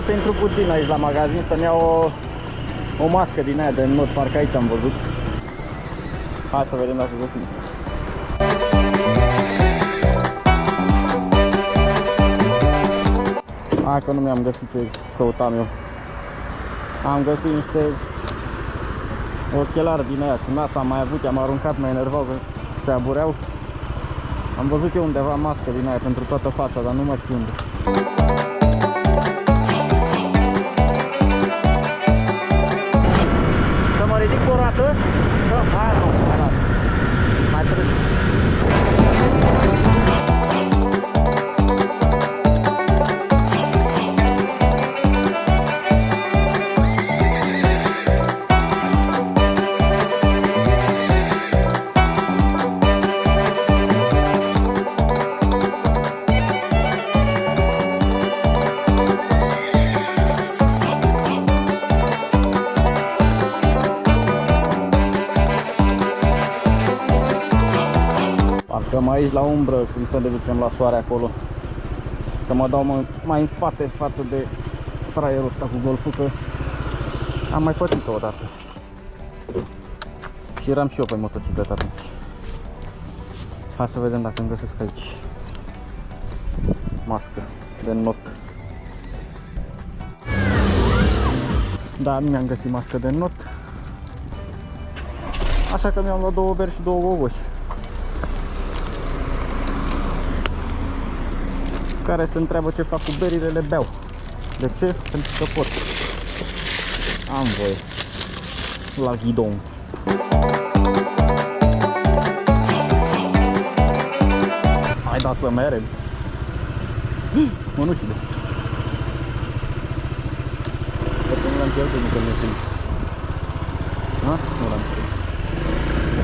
să intru puțin aici la magazin să-mi iau o mască din aia de not, parcă aici am văzut. Hai să vedem dacă găsim. Hai că nu mi-am găsit ce căutam eu. Am găsit niște ochelari din aia, când asta am mai avut, i-am aruncat, mă enervau că se abureau. Am văzut eu undeva mască din aia pentru toată fața, dar nu mai știu unde. Să mă ridic o rată? Hai, nu, mai las. Mai trebuie. Cam aici la umbră, când să ne ducem la soare acolo. Să mă dau mai în spate față de fraierul ăsta cu golful, că am mai pățit-o odată. Și eram și eu pe motocicletă atunci. Hai să vedem dacă îmi găsesc aici mască de not. Da, nu mi-am găsit mască de not. Așa că mi-am luat 2 beri și 2 gogoși, care se întreabă ce fac cu berile, le beau. De ce? Pentru că pot. Am voie. La ghidon. Hai, da să merem. Mă, nu știu. Poate nu l-am pierdut, nu că mi-e fric. Nu l-am pierdut.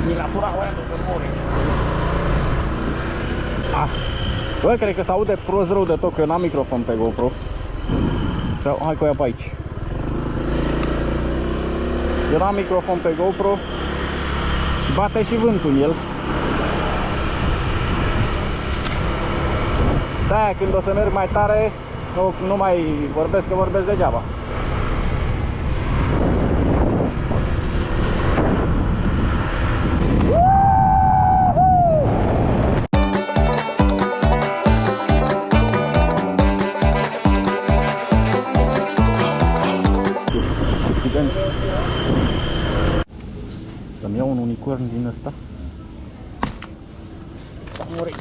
Mi l-a furat oia de mori. Bă, cred că s-aude prost rău de tot, că eu n-am microfon pe GoPro. Sau, hai că o ia pe aici. Eu n-am microfon pe GoPro și bate și vântul în el. De-aia când o să merg mai tare, nu mai vorbesc, că vorbesc degeaba. Să-mi iau un unicorn din ăsta. Muri.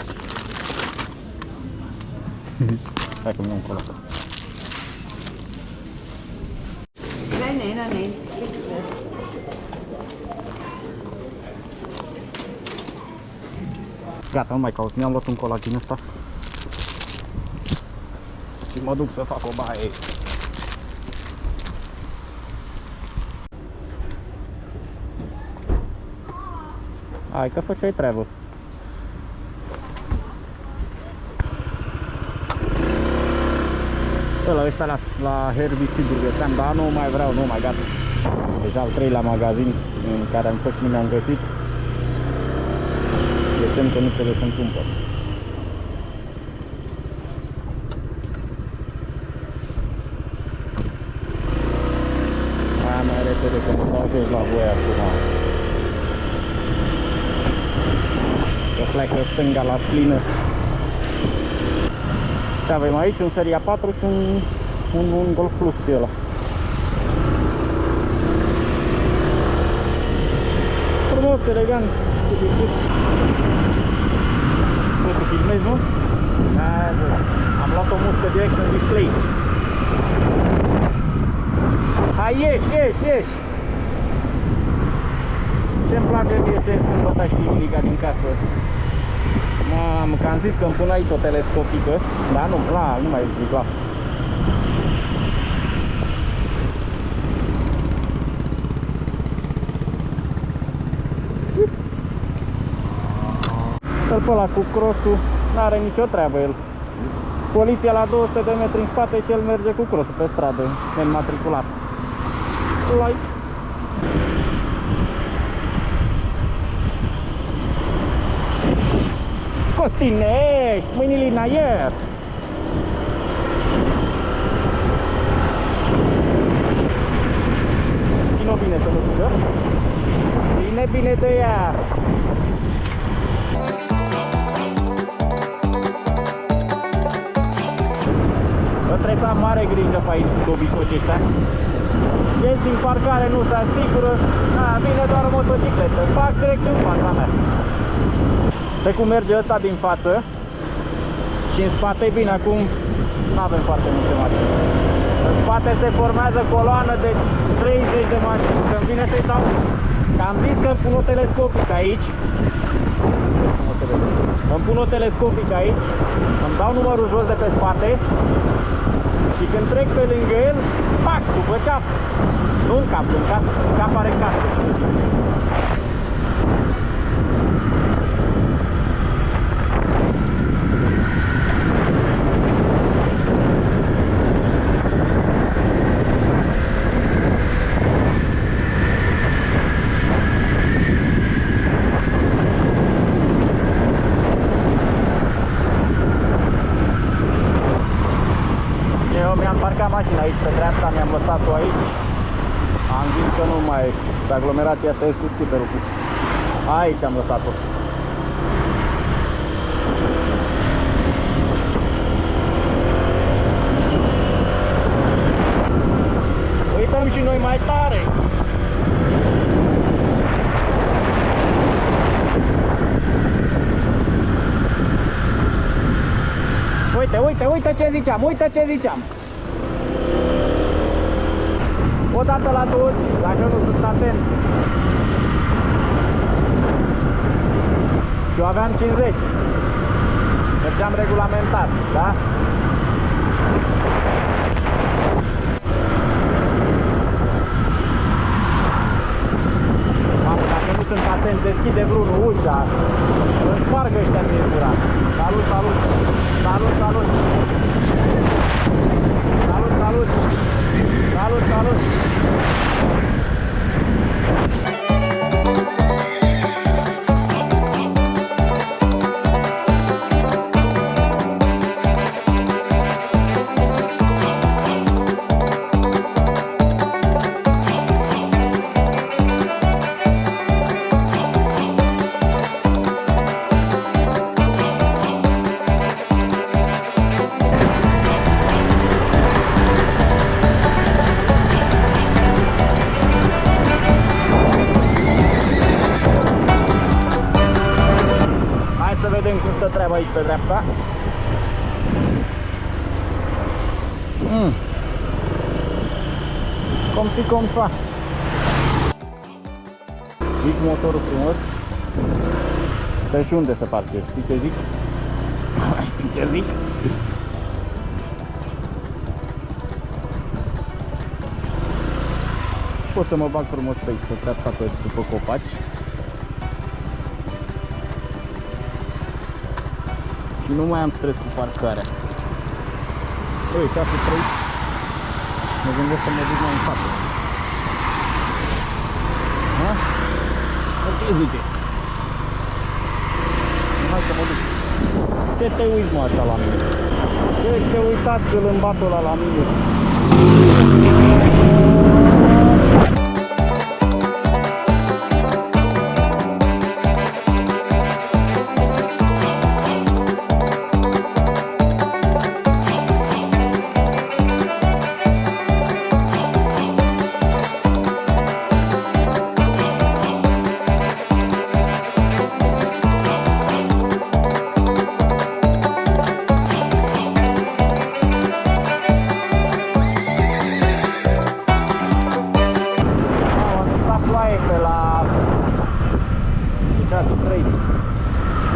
Hai că-mi iau un colac. Nee. Gata, nu mai caut. Mi-am luat un colac din ăsta și mă duc să fac o baie. Hai că făceai treabă. Ăla ăsta la herbiciduri găseam, dar nu mai vreau, nu mai gata. Deja al 3-lea magazin în care am fost și nu mi-am găsit. E semn că nu trebuie să-mi cumpăr. Aia mai repede că mă dau jos la voi acum. Că plecă stânga la plină. Și avem aici un Seria 4 și un Golf Plus și ăla. Frumos, elegant. Tu filmezi, nu? Da, am luat o muscă direct în display. Hai, ieși! Ce-mi place mie să ies sâmbătă și duminică din casă. Mamă, că am zis că îmi pun aici o telescopică, dar nu mai zic, las. Îl pe ăla cu crossul, n-are nicio treabă el. Poliția la 200 de metri în spate și el merge cu crossul pe stradă, înmatriculat. Like. Costinești, mâinile în aer. țin-o bine să nu fugă. Bine, bine de ea. Bă, trebuie să am mare grijă pe aici cu dobicocii ăștia. Ies din parcare, nu se asigură. Vine doar o motocicletă. Fac direct în fața mea. De cum merge ăsta din față și în spate, bine, acum nu avem foarte multe mașini. În spate se formează coloană de 30 de mașini. Când vine să-i dau, că am zis că îmi pun o telescopic aici. Îmi pun o telescopic aici, îmi dau numărul jos de pe spate și când trec pe lângă el, pac, după ceap. Nu în cap, în cap are cască. Eu mi-am parcat mașina aici pe dreapta, mi-am lăsat-o aici. Am zis că nu mai pe aglomerația asta e cu scooterul. Aici am lăsat-o. Uităm și noi mai tare. Uite, uite, uite ce ziceam, uite ce ziceam. O dată la 20, dacă nu sunt atent. Și eu aveam 50. Mergeam regulamentat, da? Mamă, dacă nu sunt atent, deschide vreunul ușa. Îmi spargă ăștia din gura. Salut, salut! Salut, salut! Salut, salut! Salut, salut! Cum stă treaba aici pe dreapta. Cum fa. Zic motorul frumos. Stai și unde să parchezi, știi ce zic? Știi ce zic? Pot să mă bag frumos pe aici, pe dreapta, pe după copaci. Nu mai am stres cu parcarea. Ui, 6-3. Mă gândesc să mă duc mai în față. Ha? Ce zice? Hai să mă duc. Ce te uiți, mă, așa la mine? Ce te uitați că îl îmbat ăla la mine?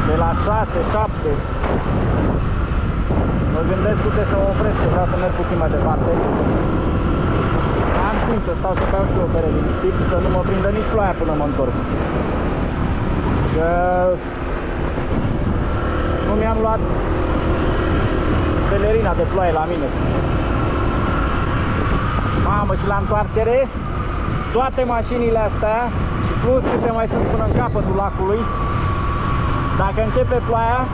De la 6, 7. Mă gândesc câte să mă opresc, că vreau să merg puțin mai departe. Am timp să stau să beau și o bere liniștit, să nu mă prindă nici ploaia până mă întorc. Că nu mi-am luat pelerina de ploaie la mine. Mamă, și la întoarcere toate mașinile astea și plus câte mai sunt până în capătul lacului, dacă începe ploaia,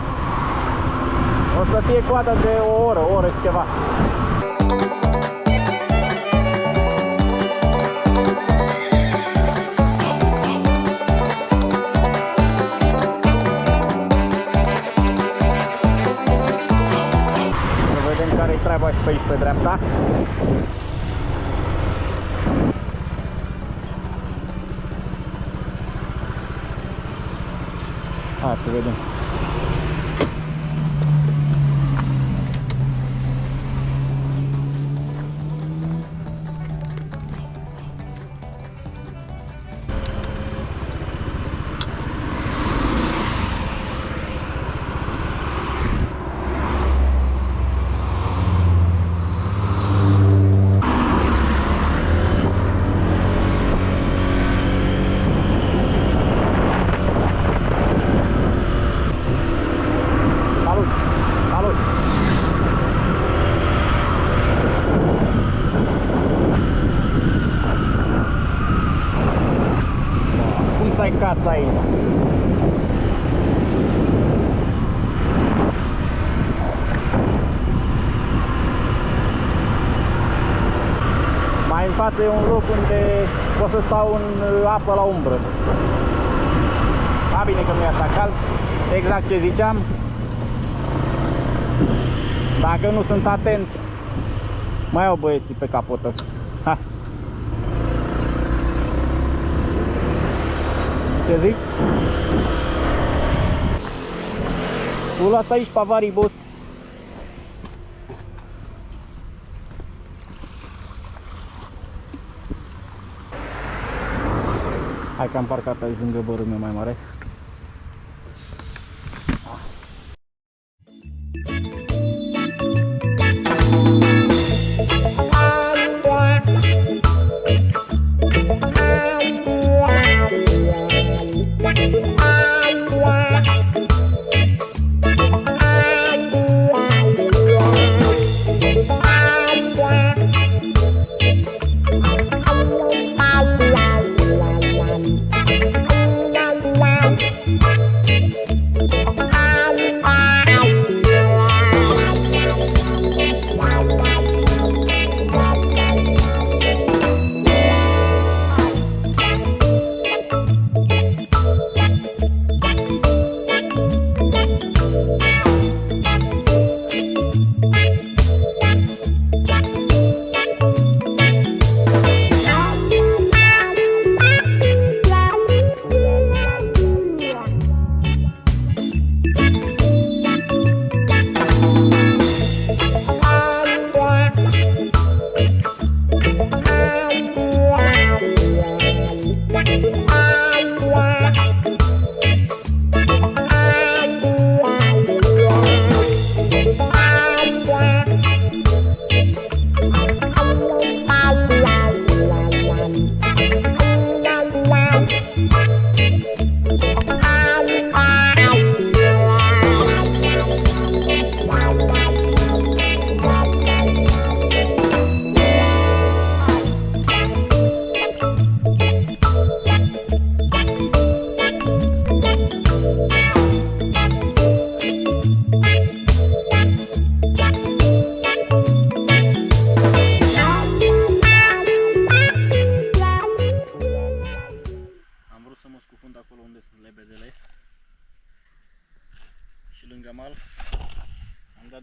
o să fie coadă de o oră și ceva. treaba și pe aici pe dreapta. Hai să vedem. Casa aici. Mai în față e un loc unde pot să stau în apă la umbră. A, bine că nu e așa cald. Exact ce ziceam. Dacă nu sunt atent, mai au băieții pe capotă. Ha. Ce zic? Tu lasă aici pavarii, boss. Hai că am parcat aici lângă bărul meu mai mare.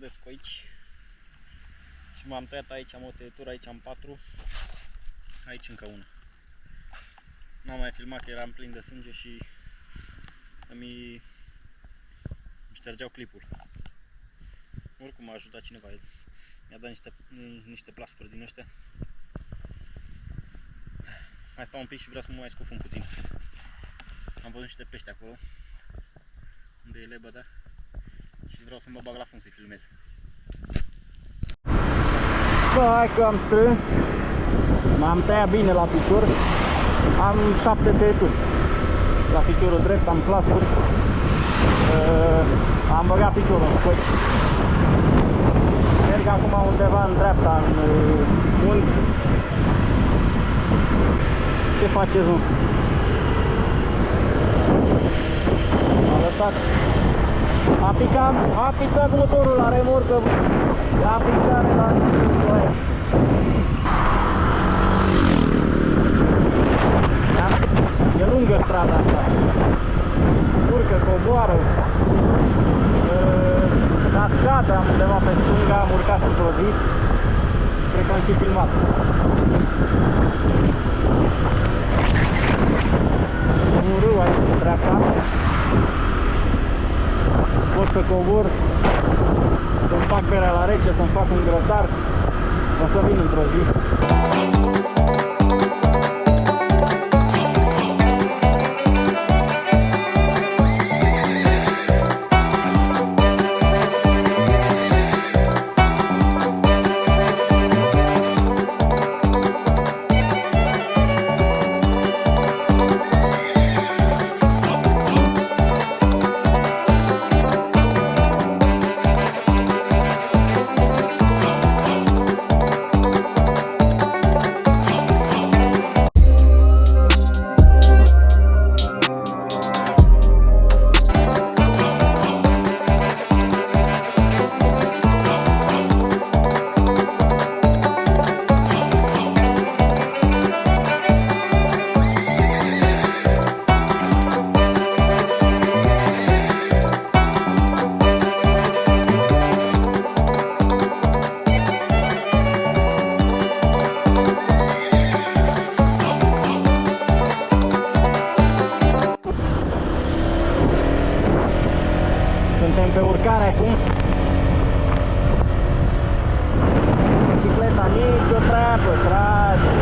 de scoici și m-am tăiat aici, am o tăietură, aici am 4, aici încă una. Nu am mai filmat că eram plin de sânge și îmi ștergeau clipul. Oricum m-a ajutat cineva, mi-a dat niște plasturi din ăștia. Mai stau un pic și vreau să mă mai scufund puțin. Am văzut niște pești acolo, unde e lebăda, și vreau să mă bag la fund să-i filmez. Bă, hai că am strâns, m-am tăiat bine la picior, am 7 tăieturi. La piciorul drept am plasturi, am băgat piciorul în scoici. Merg acum undeva în dreapta, în munți. Ce faceți, nu? A lăsat. A picat motorul la remorcă. A picat la... E lungă strada asta. Urcă, coboară. Dar cascadă, am undeva pe stânga, am urcat într-o zi. Cred că am și filmat. Un râu aici în dreapta. Pot să cobor, să-mi fac berea la rece, să-mi fac un grătar. O să vin într-o zi. Suntem pe urcare acum. Bicicleta nicio treabă, trage.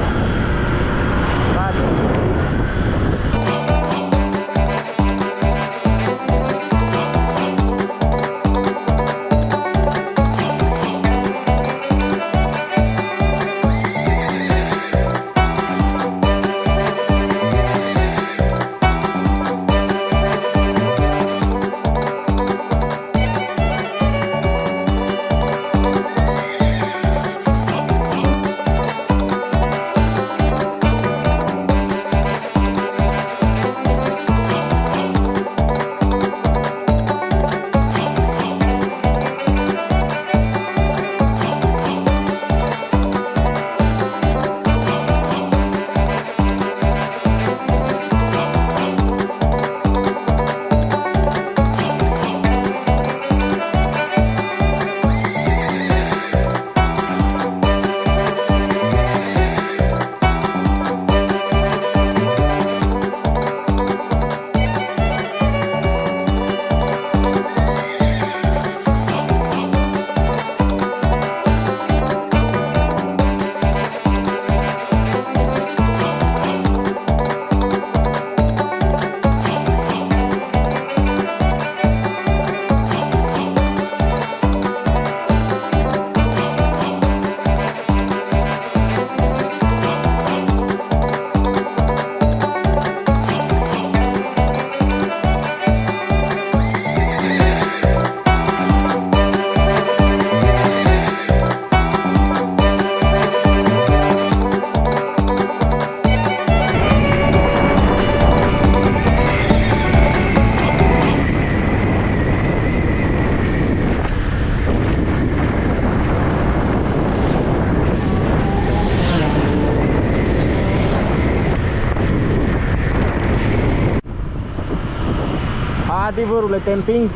Adevărule, te împing.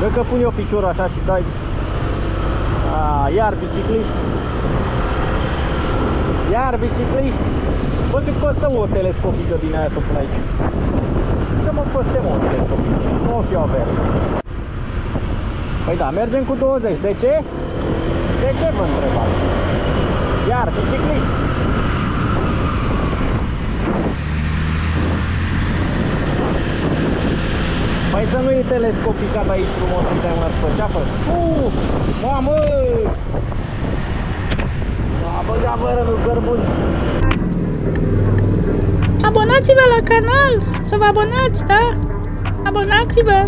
Dă că pun eu piciorul așa și dai. Iar bicicliști. Iar bicicliști. Bă, cât costă o telescopică din aia să pun aici? Să mă coste o telescopică. Nu o fi o avere. Păi da, mergem cu 20. De ce? De ce vă întrebați? Iar bicicliști. Păi să nu e telescopicat aici frumos, să dai una pe ceapă. Mamă! A băgat vărănul cărbun. Abonați-vă la canal! Să vă abonați, da? Abonați-vă!